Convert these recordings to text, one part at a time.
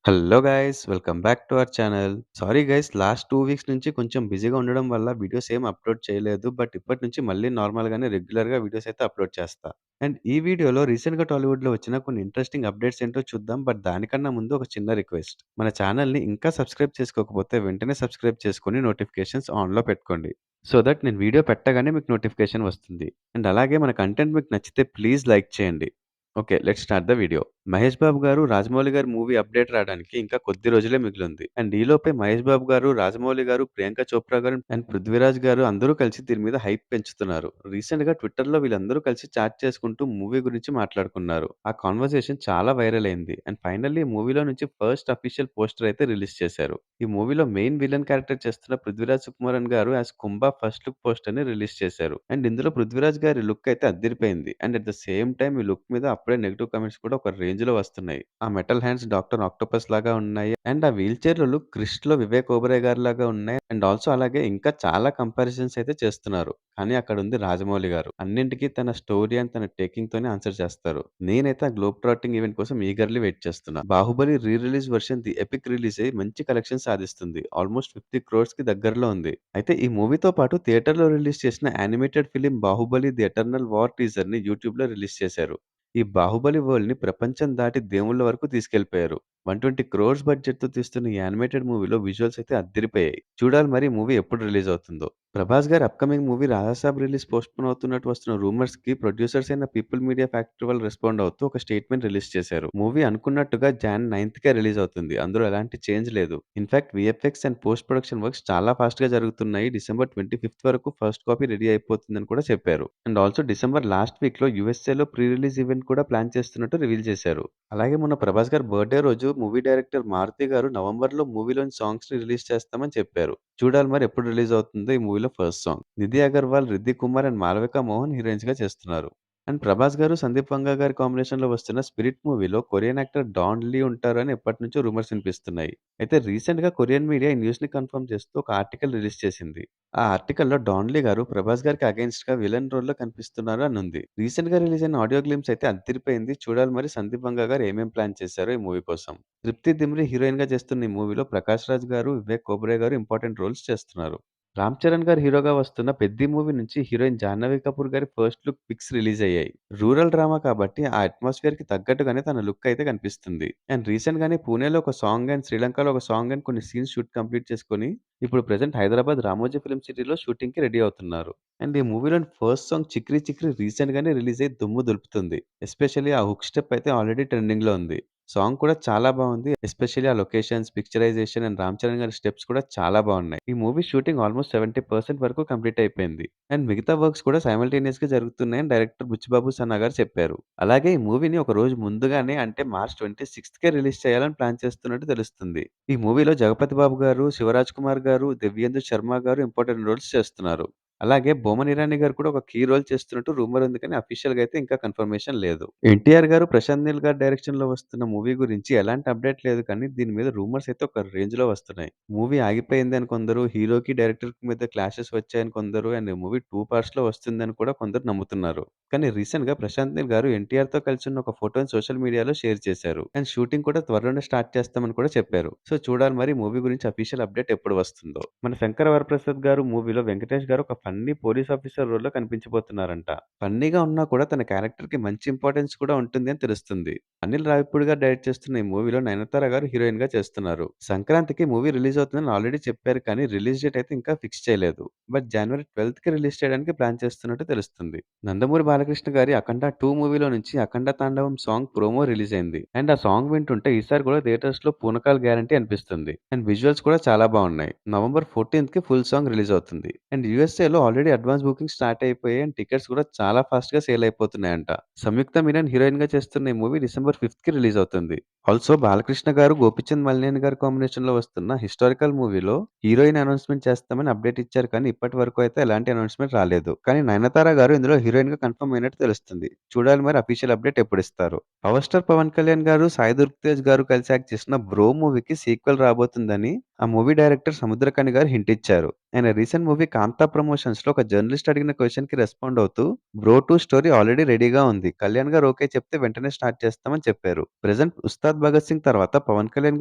Hello guys! Welcome back to our channel. Sorry guys last 2 weeks నుంచి కొంచెం బిజీగా ఉండడం వల్ల వీడియోస్ ఏమి అప్‌లోడ్ చేయలేదు. బట్ ఇప్పటి నుంచి మళ్ళీ నార్మల్‌గానే రెగ్యులర్‌గా వీడియోస్ అయితే అప్‌లోడ్ చేస్తా. అండ్ ఈ వీడియోలో రీసెంట్‌గా టాలీవుడ్‌లో వచ్చిన కొన్ని ఇంట్రెస్టింగ్ అప్డేట్స్ ఏంటో చూద్దాం. బట్ దానికన్నా ముందు ఒక చిన్న రిక్వెస్ట్. మన ఛానల్‌ని ఇంకా సబ్స్క్రైబ్ చేసుకోకపోతే వెంటనే సబ్స్క్రైబ్ చేసుకొని నోటిఫికేషన్స్ ఆన్‌లో పెట్టుకోండి. సో దట్ నేను వీడియో పెట్టగానే మీకు నోటిఫికేషన్ వస్తుంది. అండ్ అలాగే మన కంటెంట్ మీకు నచ్చితే ప్లీజ్ లైక్ చేయండి. Okay. Let's start the video. Mahesh Babu గారు, రాజమౌళి గారి మూవీ అప్డేట్ రావడానికి ఇంకా కొద్ది రోజులే మిగిలుంది. అండ్ ఈలోపే మహేష్ బాబు గారు, రాజమౌళి గారు, ప్రియాంక చోప్రా గారు అండ్ పృథ్వీరాజ్ గారు అందరూ కలిసి దీని మీద హైప్ పెంచుతున్నారు. రీసెంట్‌గా ట్విట్టర్‌లో వీళ్ళందరూ కలిసి చాట్ చేసుకుంటూ మూవీ గురించి మాట్లాడుకున్నారు. ఆ కన్వర్జేషన్ చాలా వైరల్ అయింది. అండ్ ఫైనల్లీ ఈ మూవీలో నుంచి ఫస్ట్ అఫీషియల్ పోస్టర్ అయితే రిలీజ్ చేశారు. ఈ మూవీలో మెయిన్ విలన్ క్యారెక్టర్ చేస్తున్న పృథ్వీరాజ్ సుకుమారన్ గారు యాస్ కుంభ ఫస్ట్ లుక్ పోస్టర్‌ని రిలీజ్ చేశారు. అండ్ ఇందులో పృథ్వీరాజ్ గారి లుక్ అయితే అద్దిరిపోయింది. And at the same time ఈ లుక్ మీద అప్పుడే నెగెటివ్ కామెంట్స్ కూడా ఒక రేంజ్‌లో వస్తున్నాయి. ఆ మెటల్ హ్యాండ్స్ డాక్టర్ ఆక్టోపస్ లాగా ఉన్నాయి. అండ్ ఆ వీల్ చైర్‌లో లుక్ 'క్రిష్'లో వివేక్ ఓబెరాయ్ గారిలాగా ఉన్నాయి. అండ్ ఆల్సో అలాగే ఇంకా చాలా కంపారిజన్స్ అయితే చేస్తున్నారు. కానీ అక్కడుంది రాజమౌళి గారు. అన్నింటికి తన స్టోరీ అండ్ తన టేకింగ్‌తోనే ఆన్సర్ చేస్తారు. నేనైతే ఆ గ్లోబ్ ట్రాటింగ్ ఈవెంట్ కోసం ఈగర్‌లీ వెయిట్ చేస్తున్నా. 'Baahubali' re release version the epic release అయ్యి మంచి కలెక్షన్ సాధిస్తుంది. ఆల్మోస్ట్ 50 క్రోర్స్‌కి దగ్గరలో ఉంది. అయితే ఈ మూవీతో పాటు థియేటర్‌లో రిలీజ్ చేసిన animated film 'Baahubali the eternal war' టీజర్‌ని యూట్యూబ్‌లో రిలీజ్ చేశారు. ఈ 'బాహుబలి' వరల్డ్‌ని ప్రపంచం దాటి దేవుళ్ళ వరకు తీసుకెళ్ళిపోయారు. 120 క్రోర్స్ బడ్జెట్‌తో తీస్తున్న ఈ యానిమేటెడ్ మూవీలో విజువల్స్ అయితే అద్దిరిపోయాయి. చూడాలి మరి మూవీ ఎప్పుడు రిలీజ్ అవుతుందో. ప్రభాస్ గారి upcoming movie 'Raja Saab' release postpone అవుతున్నట్టు వస్తున్న రూమర్స్‌కి ప్రొడ్యూసర్స్ అయిన పీపుల్ మీడియా ఫ్యాక్టరీ వాళ్ళు రెస్పాండ్ అవుతూ ఒక స్టేట్మెంట్ రిలీజ్ చేశారు. మూవీ అనుకున్నట్టుగా జాన్ 9కే రిలీజ్ అవుతుంది. అందులో ఎలాంటి చేంజ్ లేదు. In fact VFX and post production works చాలా ఫాస్ట్‌గా జరుగుతున్నాయి. డిసెంబర్ 25థ్ వరకు ఫస్ట్ కాపీ రెడీ అయిపోతుందని కూడా చెప్పారు. అండ్ ఆల్సో డిసెంబర్ లాస్ట్ వీక్‌లో యూఎస్ఏలో ప్రీ రిలీజ్ ఈవెంట్ కూడా ప్లాన్ చేస్తున్నట్టు రివీల్ చేశారు. అలాగే మొన్న ప్రభాస్ గారి బర్త్‌డే రోజు మూవీ డైరెక్టర్ మారుతి గారు నవంబర్‌లో మూవీలోని సాంగ్స్‌ని రిలీజ్ చేస్తామని చెప్పారు. చూడాలి మరి ఎప్పుడు రిలీజ్ అవుతుందో ఈ మూవీలో first song. Nidhi Agarwal, Riddhi Kumar and Malavika Mohan హీరోయిన్స్‌గా చేస్తున్నారు. అండ్ ప్రభాస్ గారు, సందీప్ వంగా గారి కాంబినేషన్‌లో వస్తున్న 'స్పిరిట్' మూవీలో కొరియన్ యాక్టర్ డాన్ లీ ఉంటారని ఎప్పటినుంచో రూమర్స్ వినిపిస్తున్నాయి. అయితే రీసెంట్‌గా కొరియన్ మీడియా ఈ న్యూస్‌ని కన్ఫర్మ్ చేస్తూ ఒక ఆర్టికల్ రిలీజ్ చేసింది. ఆ ఆర్టికల్‌లో డాన్ లీ గారు ప్రభాస్ గారికి అగెయిన్స్ట్‌గా విలన్ రోల్‌లో కనిపిస్తున్నారు అని ఉంది. రీసెంట్‌గా రిలీజ్ అయిన ఆడియో గ్లింప్స్ అయితే అదిరిపోయింది. చూడాలి మరి సందీప్ వంగా గారు ఏమేం ప్లాన్ చేశారో ఈ మూవీ కోసం. తృప్తి దిమ్రి హీరోయిన్‌గా చేస్తున్న ఈ మూవీలో ప్రకాష్ రాజ్ గారు, వివేక్ ఓబెరాయ్ గారు ఇంపార్టెంట్ రోల్స్ చేస్తున్నారు. రామ్ చరణ్ గారు హీరోగా వస్తున్న 'పెద్ది' మూవీ నుంచి హీరోయిన్ జాహ్నవి కపూర్ గారి ఫస్ట్ లుక్ పిక్స్ రిలీజ్ అయ్యాయి. రూరల్ డ్రామా కాబట్టి ఆ అట్మాస్ఫియర్‌కి తగ్గట్టుగానే తన లుక్ అయితే కనిపిస్తుంది. అండ్ రీసెంట్‌గానే పూణేలో ఒక సాంగ్ అండ్ శ్రీలంకలో ఒక సాంగ్ అండ్ కొన్ని సీన్స్ షూట్ కంప్లీట్ చేసుకొని ఇప్పుడు ప్రెజెంట్ హైదరాబాద్ రామోజీ ఫిల్మ్ సిటీలో షూటింగ్‌కి రెడీ అవుతున్నారు. అండ్ ఈ మూవీలోని ఫస్ట్ సాంగ్ 'చిక్రీ చిక్రీ' రీసెంట్‌గానే రిలీజ్ అయ్యి దుమ్ము దులుపుతుంది. ఎస్పెషల్లీ ఆ హుక్ స్టెప్ అయితే ఆల్రెడీ ట్రెండింగ్‌లో ఉంది. సాంగ్ కూడా చాలా బావుంది. ఎస్పెషల్లీ ఆ locations, picturization and Ram Charan గారి స్టెప్స్ కూడా చాలా బావున్నాయి. ఈ మూవీ షూటింగ్ ఆల్మోస్ట్ 70% వరకు కంప్లీట్ అయిపోయింది. అండ్ మిగతా వర్క్స్ కూడా సైమల్టేనియస్‌గా జరుగుతున్నాయని డైరెక్టర్ బుచ్చిబాబు సన్నా గారు చెప్పారు. అలాగే ఈ మూవీని ఒక రోజు ముందుగానే అంటే మార్చ్ 26కే రిలీజ్ చేయాలని ప్లాన్ చేస్తున్నట్టు తెలుస్తుంది. ఈ మూవీలో జగపతి బాబు గారు, శివరాజ్ కుమార్ గారు, దివ్యేందు శర్మ గారు ఇంపార్టెంట్ రోల్స్ చేస్తున్నారు. అలాగే బొమ్మన్ ఇరానీ గారు కూడా ఒక కీ రోల్ చేస్తున్నట్టు రూమర్ ఉంది కానీ అఫీషియల్‌గా అయితే ఇంకా కన్ఫర్మేషన్ లేదు. ఎన్టీఆర్ గారు, ప్రశాంత్ నీల్ గారి డైరెక్షన్‌లో వస్తున్న మూవీ గురించి ఎలాంటి అప్డేట్ లేదు కానీ దీని మీద రూమర్స్ అయితే ఒక రేంజ్‌లో వస్తున్నాయి. మూవీ ఆగిపోయింది అని కొందరు, హీరోకి, డైరెక్టర్‌కి మధ్య క్లాషెస్ వచ్చాయని కొందరు అండ్ మూవీ 2 పార్ట్స్‌లో వస్తుందని కూడా కొందరు నమ్ముతున్నారు. కానీ రీసెంట్‌గా ప్రశాంత్ నీల్ గారు ఎన్టీఆర్‌తో కలిసి ఉన్న ఒక ఫోటోని సోషల్ మీడియాలో షేర్ చేశారు. అండ్ షూటింగ్ కూడా త్వరలోనే స్టార్ట్ చేస్తామని కూడా చెప్పారు. సో చూడాలి మరి మూవీ గురించి అఫీషియల్ అప్డేట్ ఎప్పుడు వస్తుందో. మన శంకర వరప్రసాద్ గారు మూవీలో వెంకటేష్ గారు ఒక ఫన్నీ పోలీస్ ఆఫీసర్ రోల్‌లో కనిపించబోతున్నారంట. ఫన్నీగా ఉన్నా కూడా తన క్యారెక్టర్‌కి మంచి ఇంపార్టెన్స్ కూడా ఉంటుంది అని తెలుస్తుంది. అనిల్ రావిపూడి గారు డైరెక్ట్ చేస్తున్న ఈ మూవీలో నయనతార గారు హీరోయిన్‌గా చేస్తున్నారు. సంక్రాంతికి మూవీ రిలీజ్ అవుతుందని ఆల్రెడీ చెప్పారు కానీ రిలీజ్ డేట్ అయితే ఇంకా ఫిక్స్ చేయలేదు. బట్ జనవరి 12కి రిలీజ్ చేయడానికి ప్లాన్ చేస్తున్నట్టు తెలుస్తుంది. నందమూరి బాలకృష్ణ గారి 'అఖండ 2' మూవీలో నుంచి 'Akhanda Thandavam' song promo release అయింది. అండ్ ఆ సాంగ్ వింటుంటే ఈసారి కూడా థియేటర్స్‌లో పూనకాలు గ్యారంటీ అనిపిస్తుంది. అండ్ విజువల్స్ కూడా చాలా బాగున్నాయి. నవంబర్ 14కి ఫుల్ సాంగ్ రిలీజ్ అవుతుంది. అండ్ యూఎస్ఏలో ఆల్రెడీ అడ్వాన్స్ బుకింగ్ స్టార్ట్ అయిపోయాయి అండ్ టికెట్స్ కూడా చాలా ఫాస్ట్‌గా సేల్ అయిపోతున్నాయంట. సంయుక్త మీనన్ హీరోయిన్‌గా చేస్తున్న ఈ మూవీ డిసెంబర్ 5కి రిలీజ్ అవుతుంది. ఆల్సో బాలకృష్ణ గారు, గోపీచంద్ మలినేని గారి కాంబినేషన్‌లో వస్తున్న హిస్టారికల్ మూవీలో హీరోయిన్ అనౌన్స్‌మెంట్ చేస్తామని అప్డేట్ ఇచ్చారు కానీ ఇప్పటి వరకు అయితే ఎలాంటి అనౌన్స్‌మెంట్ రాలేదు. కానీ నయనతార గారు ఇందులో హీరోయిన్‌గా కన్ఫర్మ్ అయినట్టు తెలుస్తుంది. చూడాలి మరి అఫీషియల్ అప్డేట్ ఎప్పుడిస్తారో. పవర్ స్టార్ పవన్ కళ్యాణ్ గారు, సాయి ధరమ్ తేజ్ గారు కలిసి యాక్ట్ చేసిన 'బ్రో' మూవీకి సీక్వెల్ రాబోతుందని ఆ మూవీ డైరెక్టర్ సముద్రఖని గారు హింట్ ఇచ్చారు. ఆయన రీసెంట్ మూవీ 'కాంతా' ప్రమోషన్స్‌లో ఒక జర్నలిస్ట్ అడిగిన క్వెషన్‌కి రెస్పాండ్ అవుతూ, 'బ్రో 2' స్టోరీ ఆల్రెడీ రెడీగా ఉంది. కళ్యాణ్ గారు ఓకే చెప్తే వెంటనే స్టార్ట్ చేస్తామని చెప్పారు. ప్రెజెంట్ 'ఉస్తాద్ భగత్ సింగ్' తర్వాత పవన్ కళ్యాణ్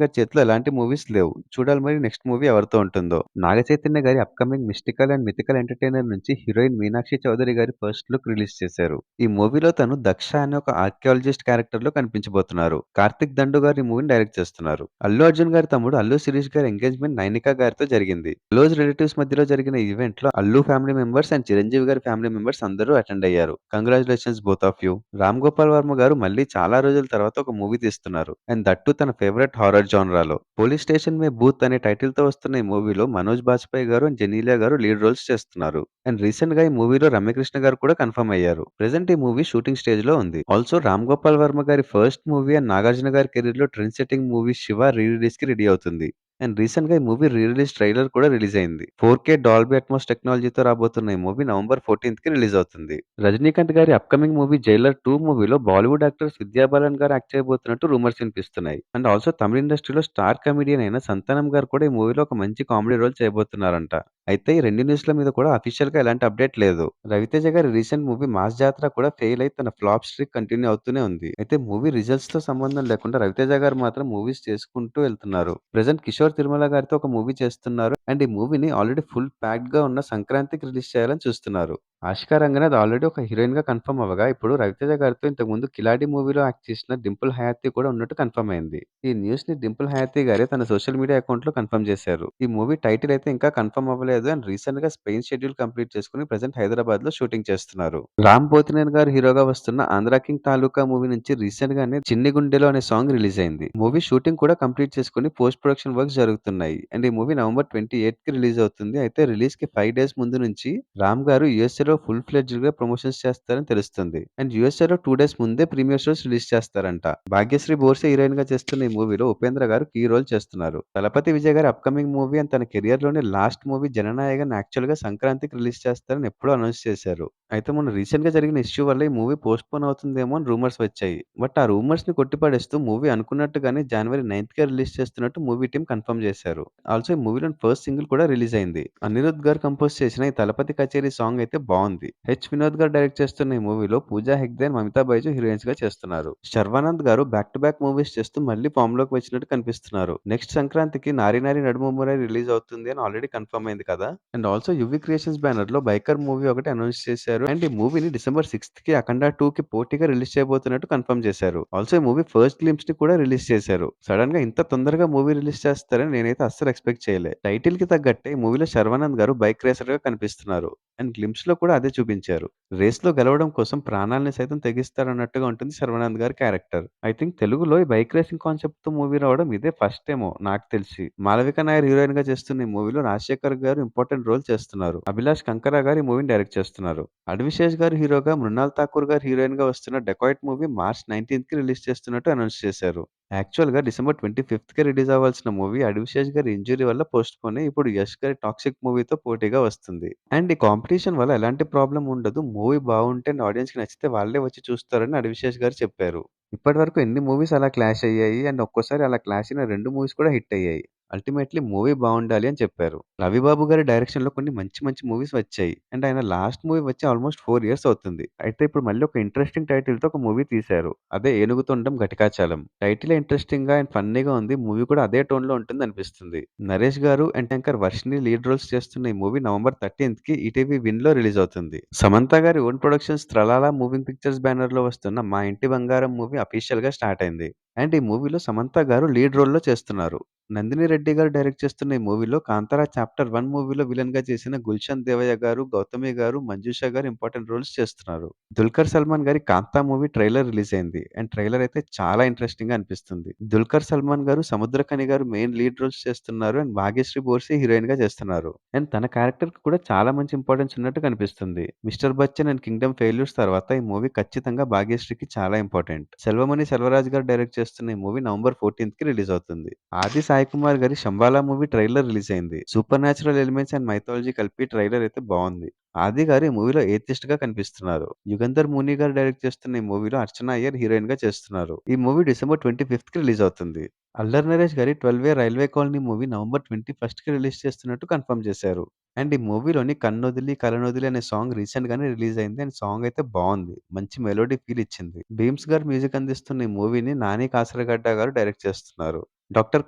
గారి చేతిలో ఎలాంటి మూవీస్ లేవు. చూడాలి మరి నెక్స్ట్ మూవీ ఎవరితో ఉంటుందో. నాగ చైతన్య గారి upcoming mystical and mythical entertainer నుంచి హీరోయిన్ మీనాక్షి చౌదరి గారి ఫస్ట్ లుక్ రిలీజ్ చేశారు. ఈ మూవీలో తను దక్ష అనే ఒక ఆర్కియాలజిస్ట్ క్యారెక్టర్‌లో కనిపించబోతున్నారు. కార్తిక్ దండు గారు ఈ మూవీని డైరెక్ట్ చేస్తున్నారు. అల్లు అర్జున్ గారి తమ్ముడు అల్లు శిరీష్ గారి ఎంగేజ్‌మెంట్ నైనిక గారితో జరిగింది. క్లోజ్ రిలేటివ్స్ మధ్యలో జరిగిన ఈవెంట్‌లో Allu family members and Chiranjeevi గారి ఫ్యామిలీ మెంబర్స్ అందరూ అటెండ్ అయ్యారు. Congratulations both of you. Ram Gopal Varma గారు మళ్ళీ చాలా రోజుల తర్వాత ఒక మూవీ తీస్తున్నారు. అండ్ దట్ టూ తన ఫేవరెట్ హారర్ జానరాలో. 'పోలీస్ స్టేషన్ మే భూత్' అనే టైటిల్‌తో వస్తున్న ఈ మూవీలో మనోజ్ బాజ్‌పేయి గారు అండ్ జెనీలియా గారు లీడ్ రోల్స్ చేస్తున్నారు. అండ్ రీసెంట్‌గా ఈ మూవీలో రమ్యకృష్ణ గారు కూడా కన్ఫర్మ్ అయ్యారు. ప్రెజెంట్ ఈ మూవీ షూటింగ్ స్టేజ్‌లో ఉంది. ఆల్సో రామ్ గోపాల్ వర్మ గారి ఫస్ట్ మూవీ అండ్ నాగార్జున గారి కెరీర్‌లో ట్రెండ్ సెట్టింగ్ మూవీ 'శివ' రీ రిలీజ్‌కి రెడీ అవుతుంది. అండ్ రీసెంట్‌గా ఈ మూవీ రీ రిలీజ్ ట్రైలర్ కూడా రిలీజ్ అయింది. 4K డాల్బీ అట్మాస్ టెక్నాలజీతో రాబోతున్న ఈ మూవీ నవంబర్ 14కి రిలీజ్ అవుతుంది. రజనీకాంత్ గారి అప్‌కమింగ్ మూవీ 'జైలర్ 2' మూవీలో బాలీవుడ్ యాక్ట్రెస్ విద్యా బాలన్ గారు యాక్ట్ చేయబోతున్నట్టు రూమర్స్ వినిపిస్తున్నాయి. అండ్ ఆల్సో తమిళ ఇండస్ట్రీలో స్టార్ కమెడియన్ అయిన సంతానం గారు కూడా ఈ మూవీలో ఒక మంచి కామెడీ రోల్ చేయబోతున్నారంట. అయితే ఈ 2 న్యూస్‌ల మీద కూడా అఫీషియల్‌గా ఎలాంటి అప్డేట్ లేదు. రవితేజ గారి రీసెంట్ మూవీ 'మాస్ జాతర' కూడా ఫెయిల్ అయి తన ఫ్లాప్ స్ట్రీక్ కంటిన్యూ అవుతూనే ఉంది. అయితే మూవీ రిజల్ట్స్‌తో సంబంధం లేకుండా రవితేజ గారు మాత్రం మూవీస్ చేసుకుంటూ వెళ్తున్నారు. ప్రెజెంట్ కిషోర్ తిరుమల గారితో ఒక మూవీ చేస్తున్నారు. అండ్ ఈ మూవీని ఆల్రెడీ ఫుల్ ప్యాక్డ్‌గా ఉన్న సంక్రాంతికి రిలీజ్ చేయాలని చూస్తున్నారు. ఆషికా రంగనాథ్ ఆల్రెడీ ఒక హీరోయిన్‌గా కన్ఫర్మ్ అవ్వగా, ఇప్పుడు రవితేజ గారితో ఇంతకుముందు 'కిలాడి' మూవీలో యాక్ట్ చేసిన డింపుల్ హయాతి కూడా ఉన్నట్టు కన్ఫర్మ్ అయింది. ఈ న్యూస్‌ని డింపుల్ హయాతి గారే తన సోషల్ మీడియా అకౌంట్‌లో కన్ఫర్మ్ చేశారు. ఈ మూవీ టైటిల్ అయితే ఇంకా కన్ఫర్మ్ అవ్వలేదు అండ్ రీసెంట్‌గా స్పెయిన్ షెడ్యూల్ కంప్లీట్ చేసుకొని ప్రెజెంట్ హైదరాబాద్‌లో షూటింగ్ చేస్తున్నారు. రామ్ పోతినేని గారు హీరోగా వస్తున్న 'ఆంధ్ర కింగ్ తాలూకా' మూవీ నుంచి రీసెంట్‌గానే 'చిన్ని గుండెలో' అనే సాంగ్ రిలీజ్ అయింది. మూవీ షూటింగ్ కూడా కంప్లీట్ చేసుకొని పోస్ట్ ప్రొడక్షన్ వర్క్స్ జరుగుతున్నాయి. అండ్ ఈ మూవీ నవంబర్ 28కి రిలీజ్ అవుతుంది. అయితే రిలీజ్‌కి 5 డేస్ ముందు నుంచి రామ్ గారు యూఎస్ఏలో ఫుల్ ఫ్లెడ్జ్డ్‌గా ప్రమోషన్స్ చేస్తారని తెలుస్తుంది. అండ్ యూఎస్ఏలో 2 డేస్ ముందే ప్రీమియర్ షోస్ రిలీజ్ చేస్తారంట. భాగ్యశ్రీ బోర్సే హీరోయిన్‌గా చేస్తున్న ఈ మూవీలో ఉపేంద్ర గారు కీ రోల్ చేస్తున్నారు. తలపతి విజయ్ గారి అప్‌కమింగ్ మూవీ అండ్ తన కెరియర్‌లోని లాస్ట్ మూవీ 'జననాయక'n యాక్చువల్‌గా సంక్రాంతికి రిలీజ్ చేస్తారని ఎప్పుడో అనౌన్స్ చేశారు. అయితే మొన్న రీసెంట్‌గా జరిగిన ఇష్యూ వల్ల ఈ మూవీ పోస్ట్‌పోన్ అవుతుందేమో అని రూమర్స్ వచ్చాయి. బట్ ఆ రూమర్స్‌ని కొట్టిపడేస్తూ మూవీ అనుకున్నట్టుగానే జనవరి 9కే రిలీజ్ చేస్తున్నట్టు మూవీ టీమ్ కన్ఫర్మ్ చేశారు. ఆల్సో ఈ మూవీలోని ఫస్ట్ సింగిల్ కూడా రిలీజ్ అయింది. అనిరుద్ గారు కంపోజ్ చేసిన ఈ 'తలపతి కచేరి' సాంగ్ అయితే బావుంది. వినోద్ గారు డైరెక్ట్ చేస్తున్న ఈ మూవీలో పూజా హెగ్డే అండ్ మమితా బైజు హీరోయిన్స్‌గా చేస్తున్నారు. శర్వానంద్ గారు బ్యాక్ టు బ్యాక్ మూవీస్ చేస్తూ మళ్ళీ ఫామ్‌లోకి వచ్చినట్టు కనిపిస్తున్నారు. నెక్స్ట్ సంక్రాంతికి 'నారి నారి నడుమ మురారి' రిలీజ్ అవుతుంది అని ఆల్రెడీ కన్ఫర్మ్ అయింది కదా! అండ్ ఆల్సో యువి క్రియేషన్స్ బ్యానర్‌లో 'బైకర్' మూవీ ఒకటి అనౌన్స్ చేశారు. అండ్ ఈ మూవీని డిసెంబర్ 6థ్‌కి 'అఖండ 2'కి పోటీగా రిలీజ్ చేయబోతున్నట్టు కన్ఫర్మ్ చేశారు. ఆల్సో ఈ మూవీ ఫస్ట్ గ్లింప్స్‌ని కూడా రిలీజ్ చేశారు. సడెన్‌గా ఇంత తొందరగా మూవీ రిలీజ్ చేస్తారని నేనైతే అస్సలు ఎక్స్‌పెక్ట్ చేయలే. టైటిల్‌కి తగ్గట్టే ఈ మూవీలో శర్వానంద్ గారు బైక్ రేసర్‌గా కనిపిస్తున్నారు. అండ్ గ్లింప్స్‌లో కూడా అదే చూపించారు. రేస్‌లో గెలవడం కోసం ప్రాణాల్ని సైతం తెగిస్తారన్నట్టుగా ఉంటుంది శర్వానంద్ గారి క్యారెక్టర్. ఐ థింక్ తెలుగులో ఈ బైక్ రేసింగ్ కాన్సెప్ట్‌తో మూవీ రావడం ఇదే ఫస్ట్ ఏమో నాకు తెలిసి. మాళవిక నాయర్ హీరోయిన్‌గా చేస్తున్న ఈ మూవీలో రాజశేఖర్ గారు ఇంపార్టెంట్ రోల్ చేస్తున్నారు. అభిలాష్ కంకర గారు ఈ మూవీని డైరెక్ట్ చేస్తున్నారు. అడ్విశేష్ గారు హీరోగా, మృణాల్ ఠాకూర్ గారు హీరోయిన్‌గా వస్తున్న 'డెకాయిట్' మూవీ మార్చ్ 19థ్‌కి రిలీజ్ చేస్తున్నట్టు అనౌన్స్ చేశారు. యాక్చువల్‌గా డిసెంబర్ 25థ్‌కే రిలీజ్ అవ్వాల్సిన మూవీ అడ్విశేష్ గారి ఇంజ్యూరీ వల్ల పోస్ట్‌పోన్ అయ్యి ఇప్పుడు యష్ గారి 'టాక్సిక్' మూవీతో పోటీగా వస్తుంది. అండ్ ఈ కాంపిటీషన్ వల్ల ఎలాంటి ప్రాబ్లమ్ ఉండదు. మూవీ బావుంటే అండ్ ఆడియన్స్‌కి నచ్చితే వాళ్ళే వచ్చి చూస్తారని అడివిశేష్ గారు చెప్పారు. ఇప్పటివరకు ఎన్ని మూవీస్ అలా క్లాష్ అయ్యాయి అండ్ ఒక్కోసారి అలా క్లాష్ అయిన 2 మూవీస్ కూడా హిట్ అయ్యాయి. అల్టిమేట్‌లీ మూవీ బావుండాలి అని చెప్పారు. రవిబాబు గారి డైరెక్షన్‌లో కొన్ని మంచి మంచి మూవీస్ వచ్చాయి. అండ్ ఆయన లాస్ట్ మూవీ వచ్చి ఆల్మోస్ట్ 4 ఇయర్స్ అవుతుంది. అయితే ఇప్పుడు మళ్ళీ ఒక ఇంట్రెస్టింగ్ టైటిల్‌తో ఒక మూవీ తీశారు. అదే 'ఏనుగుతొండం ఘటికాచలం'. టైటిలే ఇంట్రెస్టింగ్‌గా అండ్ ఫన్నీగా ఉంది. మూవీ కూడా అదే టోన్‌లో ఉంటుందనిపిస్తుంది. నరేష్ గారు and anchor Varshini lead roles చేస్తున్న ఈ మూవీ నవంబర్ 13థ్‌కి ఈటీవీ విన్‌లో రిలీజ్ అవుతుంది. సమంత గారి own productions 'Tralala moving pictures' బ్యానర్‌లో వస్తున్న 'మా ఇంటి బంగారం' మూవీ అఫీషియల్‌గా స్టార్ట్ అయింది. అండ్ ఈ మూవీలో సమంత గారు లీడ్ రోల్‌లో చేస్తున్నారు. నందిని రెడ్డి గారు డైరెక్ట్ చేస్తున్న ఈ మూవీలో 'కాంతార చాప్టర్ 1' మూవీలో విలన్‌గా చేసిన గుల్షన్ దేవయ్య గారు, గౌతమి గారు, మంజుష గారు ఇంపార్టెంట్ రోల్స్ చేస్తున్నారు. దుల్కర్ సల్మాన్ గారి 'కాంతా' మూవీ ట్రైలర్ రిలీజ్ అయింది. అండ్ ట్రైలర్ అయితే చాలా ఇంట్రెస్టింగ్‌గా అనిపిస్తుంది. దుల్కర్ సల్మాన్ గారు, సముద్రఖని గారు మెయిన్ లీడ్ రోల్స్ చేస్తున్నారు. అండ్ భాగ్యశ్రీ బోర్సే హీరోయిన్‌గా చేస్తున్నారు. అండ్ తన క్యారెక్టర్‌కి కూడా చాలా మంచి ఇంపార్టెన్స్ ఉన్నట్టు కనిపిస్తుంది. 'Mister Bachchan' and 'Kingdom failures' తర్వాత ఈ మూవీ ఖచ్చితంగా భాగ్యశ్రీకి చాలా ఇంపార్టెంట్. సెల్వమణి సెల్వరాజ్ గారు డైరెక్ట్ చేస్తున్న ఈ మూవీ నవంబర్ 14థ్‌కి రిలీజ్ అవుతుంది. ఆది సాయి కుమార్ గారి 'శంబాలా' మూవీ ట్రైలర్ రిలీజ్ అయింది. Super natural elements and mythology కలిపి ట్రైలర్ అయితే బావుంది. ఆది గారు ఈ మూవీలో ఏథిస్ట్‌గా కనిపిస్తున్నారు. యుగంధర్ మూని గారు డైరెక్ట్ చేస్తున్న ఈ మూవీలో అర్చన అయ్యర్ హీరోయిన్‌గా చేస్తున్నారు. ఈ మూవీ డిసెంబర్ 25కి రిలీజ్ అవుతుంది. అల్లరి నరేష్ గారి 12 రైల్వే కాలనీ మూవీ నవంబర్ 21కి రిలీజ్ చేస్తున్నట్టు కన్ఫర్మ్ చేశారు. అండ్ ఈ మూవీలోని 'కన్నొదిలి కలనొదిలి' అనే సాంగ్ రీసెంట్‌గానే రిలీజ్ అయింది. అండ్ సాంగ్ అయితే బావుంది. మంచి మెలోడీ ఫీల్ ఇచ్చింది. భీమ్స్ గారు మ్యూజిక్ అందిస్తున్న ఈ మూవీని నాని కాసరగడ్డ గారు డైరెక్ట్ చేస్తున్నారు. డాక్టర్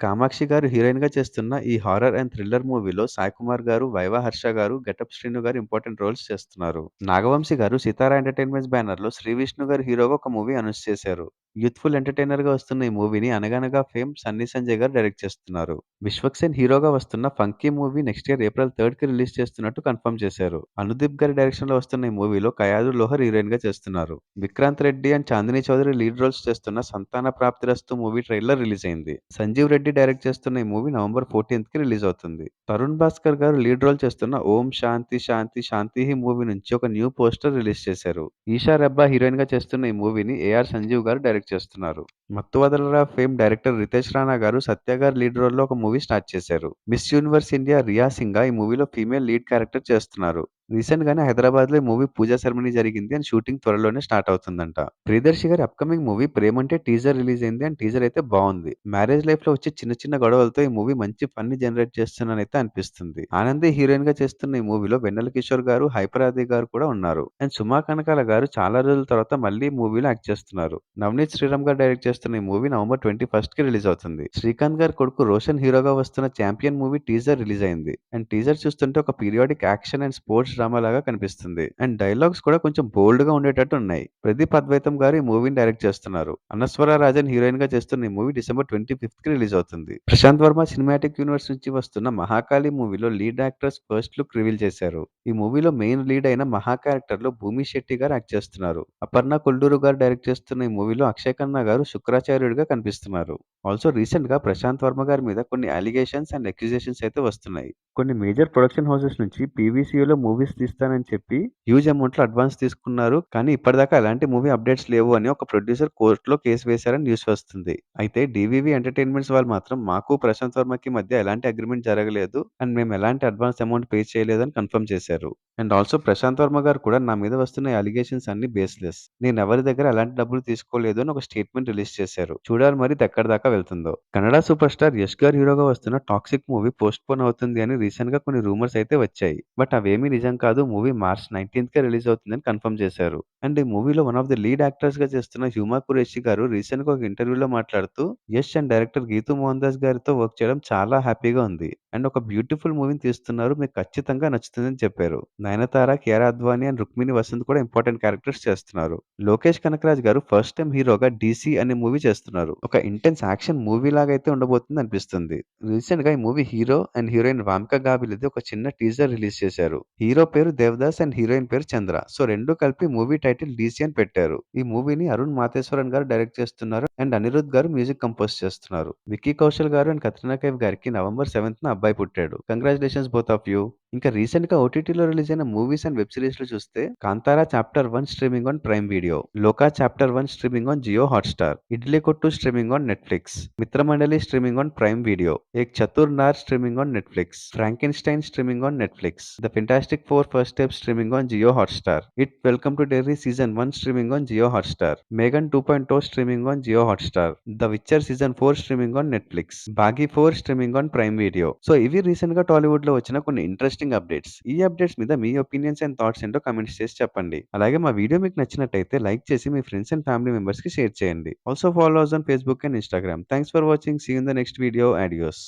కామాక్షి గారు హీరోయిన్‌గా చేస్తున్న ఈ హారర్ అండ్ థ్రిల్లర్ మూవీలో సాయి కుమార్ గారు, వైవా హర్ష గారు, గెటప్ శ్రీను గారు ఇంపార్టెంట్ రోల్స్ చేస్తున్నారు. నాగవంశి గారు సితారా ఎంటర్‌టైన్మెంట్స్ బ్యానర్‌లో శ్రీ విష్ణు గారు హీరోగా ఒక మూవీ అనౌన్స్ చేశారు. యూత్‌ఫుల్ ఎంటర్‌టైనర్‌గా వస్తున్న ఈ మూవీని 'అనగనగా' ఫేమ్ సన్నీ సంజయ్ గారు డైరెక్ట్ చేస్తున్నారు. విశ్వక్ సేన్ హీరోగా వస్తున్న 'funky' movie next year April 3కి రిలీజ్ చేస్తున్నట్టు కన్ఫర్మ్ చేశారు. అనుదీప్ గారి డైరెక్షన్‌లో వస్తున్న ఈ మూవీలో కయాదు లోహర్ హీరోయిన్‌గా చేస్తున్నారు. Vikranth Reddy and Chandini Chowdary lead roles చేస్తున్న 'సంతాన ప్రాప్తిరస్తు' మూవీ ట్రైలర్ రిలీజ్ అయింది. సంజీవ్ రెడ్డి డైరెక్ట్ చేస్తున్న ఈ మూవీ నవంబర్ 14కి రిలీజ్ అవుతుంది. తరుణ్ భాస్కర్ గారు లీడ్ రోల్ చేస్తున్న 'ఓం శాంతి శాంతి శాంతిః' మూవీ నుంచి ఒక న్యూ పోస్టర్ రిలీజ్ చేశారు. ఈషా రెబ్బా హీరోయిన్‌గా చేస్తున్న ఈ మూవీని ఏఆర్ సంజీవ్ గారు డైరెక్ట్ చేస్తున్నారు. మత్తు వదలరా ఫేమ్ డైరెక్టర్ రితేష్ రాణా గారు సత్య గారు లీడ్ రోల్‌లో ఒక మూవీ స్టార్ట్ చేశారు. మిస్ యూనివర్స్ ఇండియా రియా సింగా ఈ మూవీలో ఫీమేల్ లీడ్ క్యారెక్టర్ చేస్తున్నారు. రీసెంట్‌గానే హైదరాబాద్‌లో ఈ మూవీ పూజా సెరమనీ జరిగింది అండ్ షూటింగ్ త్వరలోనే స్టార్ట్ అవుతుందంట. ప్రియదర్శి గారి అప్‌కమింగ్ మూవీ 'ప్రేమంటే' టీజర్ రిలీజ్ అయింది అండ్ టీజర్ అయితే బావుంది. మ్యారేజ్ లైఫ్‌లో వచ్చే చిన్న చిన్న గొడవలతో ఈ మూవీ మంచి ఫన్‌ని జనరేట్ చేస్తుందనైతే అనిపిస్తుంది. ఆనంది హీరోయిన్‌గా చేస్తున్న ఈ మూవీలో వెన్నెల కిషోర్ గారు, హైపర్ ఆది గారు కూడా ఉన్నారు. అండ్ సుమా కనకాల గారు చాలా రోజుల తర్వాత మళ్ళీ మూవీలో యాక్ట్ చేస్తున్నారు. నవనీత్ శ్రీరామ్ గారు డైరెక్ట్ చేస్తున్న ఈ మూవీ నవంబర్ 21కి రిలీజ్ అవుతుంది. శ్రీకాంత్ గారి కొడుకు రోషన్ హీరోగా వస్తున్న 'చాంపియన్' మూవీ టీజర్ రిలీజ్ అయింది. అండ్ టీజర్ చూస్తుంటే ఒక periodic action and sports drama లాగా కనిపిస్తుంది. అండ్ డైలాగ్స్ కూడా కొంచెం బోల్డ్ గా ఉండేటట్టు ఉన్నాయి. ప్రదీప్ అద్వైతం గారు ఈ మూవీని డైరెక్ట్ చేస్తున్నారు. అనస్వర రాజన్ హీరోయిన్ గా చేస్తున్న ఈ మూవీ డిసెంబర్ 25కి రిలీజ్ అవుతుంది. ప్రశాంత్ వర్మ సినిమాటిక్ యూనివర్స్ నుంచి వస్తున్న 'మహాకాళి' మూవీలో lead actors first look reveal చేశారు. ఈ మూవీలో మెయిన్ లీడ్ అయిన మహా క్యారెక్టర్ లో భూమి శెట్టి గారు యాక్ట్ చేస్తున్నారు. అపర్ణ కొల్డూరు గారు డైరెక్ట్ చేస్తున్న ఈ మూవీలో అక్షయ్ ఖన్నా గారు శుక్రాచార్యుడిగా కనిపిస్తున్నారు. ఆల్సో రీసెంట్ గా ప్రశాంత్ వర్మ గారి మీద కొన్ని అలిగేషన్స్ అండ్ అక్యూజేషన్స్ అయితే వస్తున్నాయి. కొన్ని మేజర్ ప్రొడక్షన్ హౌసెస్ నుంచి పీవీసీయూలో మూవీస్ తీస్తానని చెప్పి హ్యూజ్ అమౌంట్‌లో అడ్వాన్స్ తీసుకున్నారు. కానీ ఇప్పటిదాకా ఎలాంటి మూవీ అప్డేట్స్ లేవు అని ఒక ప్రొడ్యూసర్ కోర్టులో కేస్ వేశారని న్యూస్ వస్తుంది. అయితే డీవీవీ ఎంటర్‌టైన్మెంట్స్ వాళ్ళు మాత్రం మాకు ప్రశాంత్ వర్మకి మధ్య ఎలాంటి అగ్రీమెంట్ జరగలేదు అండ్ మేము ఎలాంటి అడ్వాన్స్ అమౌంట్ పే చేయలేదని కన్ఫర్మ్ చేశారు. అండ్ ఆల్సో ప్రశాంత్ వర్మ గారు కూడా నా మీద వస్తున్న అలిగేషన్స్ అన్ని బేస్‌లెస్. నేను ఎవరి దగ్గర ఎలాంటి డబ్బులు తీసుకోలేదు అని ఒక స్టేట్మెంట్ రిలీజ్ చేశారు. చూడాలి మరి ఇది ఎక్కడి దాకా వెళ్తుందో. కన్నడ సూపర్ స్టార్ యష్ గారు హీరోగా వస్తున్న 'టాక్సిక్' మూవీ పోస్ట్‌పోన్ అవుతుంది అని రీసెంట్‌గా కొన్ని రూమర్స్ అయితే వచ్చాయి. బట్ అవేమీ నిజం కాదు. మూవీ మార్చ్ 19కే రిలీజ్ అవుతుందని కన్ఫర్మ్ చేశారు. అండ్ ఈ మూవీలో వన్ ఆఫ్ ది లీడ్ యాక్టర్స్‌గా చేస్తున్న హ్యూమా ఖురేషి గారు రీసెంట్‌గా ఒక ఇంటర్వ్యూలో మాట్లాడుతూ యష్ అండ్ డైరెక్టర్ గీతూ మోహన్ దాస్ గారితో వర్క్ చేయడం చాలా హ్యాపీగా ఉంది. అండ్ ఒక బ్యూటిఫుల్ మూవీని తీస్తున్నారు. మీకు ఖచ్చితంగా నచ్చుతుందని చెప్పారు. నయనతార, కియారా అద్వానీ అండ్ రుక్మిణి వసంత్ కూడా ఇంపార్టెంట్ క్యారెక్టర్స్ చేస్తున్నారు. లోకేష్ కనకరాజ్ గారు ఫస్ట్ టైం హీరోగా 'డీసీ' అనే మూవీ చేస్తున్నారు. ఒక ఇంటెన్స్ యాక్షన్ మూవీ లాగా అయితే ఉండబోతుంది అనిపిస్తుంది. రీసెంట్ గా ఈ movie hero and heroine Wamiqa గాబిలిది ఒక చిన్న టీజర్ రిలీజ్ చేశారు. హీరో పేరు దేవదాస్ అండ్ హీరోయిన్ పేరు చంద్ర. సో రెండు కలిపి మూవీ టైటిల్ 'డీసీ' అని పెట్టారు. ఈ మూవీని అరుణ్ మాతేశ్వరన్ గారు డైరెక్ట్ చేస్తున్నారు అండ్ అనిరుద్ గారు మ్యూజిక్ కంపోజ్ చేస్తున్నారు. విక్కీ కౌశల్ గారు అండ్ కత్రినా కైఫ్ గారికి నవంబర్ 7న అబ్బాయి పుట్టాడు. Congratulations both of you. ఇంకా రీసెంట్ గా ఓటీటీలో రిలీజ్ అయిన మూవీస్ అండ్ వెబ్ సిరీస్ లో చూస్తే 'Kantara chapter 1' streaming on Prime Video, 'Lokah chapter 1' streaming on Jio Hotstar, 'Idli Kottu' streaming on Netflix, 'Mitramandali' streaming on Prime Video, 'Ek Chatur Naar' streaming on Netflix, 'Frankenstein' streaming on Netflix, 'the fantastic four first steps' streaming on Jio Hotstar, 'it welcome to Derry' season 1 streaming on Jio Hotstar, 'Megan 2.0' streaming on Jio Hotstar, 'the witcher' season 4 streaming on Netflix, 'Baaghi 4' streaming on Prime video. So ఇవి recent గా టాలీవుడ్ లో వచ్చిన కొన్ని interesting updates. ఈ updates మీద మీ opinions and thoughts ఏంటో comments చేసి చెప్పండి. అలాగే మా వీడియో మీకు నచ్చినట్టయితే లైక్ చేసి మీ ఫ్రెండ్స్ అండ్ ఫ్యామిలీ మెంబర్స్ కి షేర్ చేయండి. Also follow us on Facebook and Instagram. Thanks for watching. See you in the next video. Adios.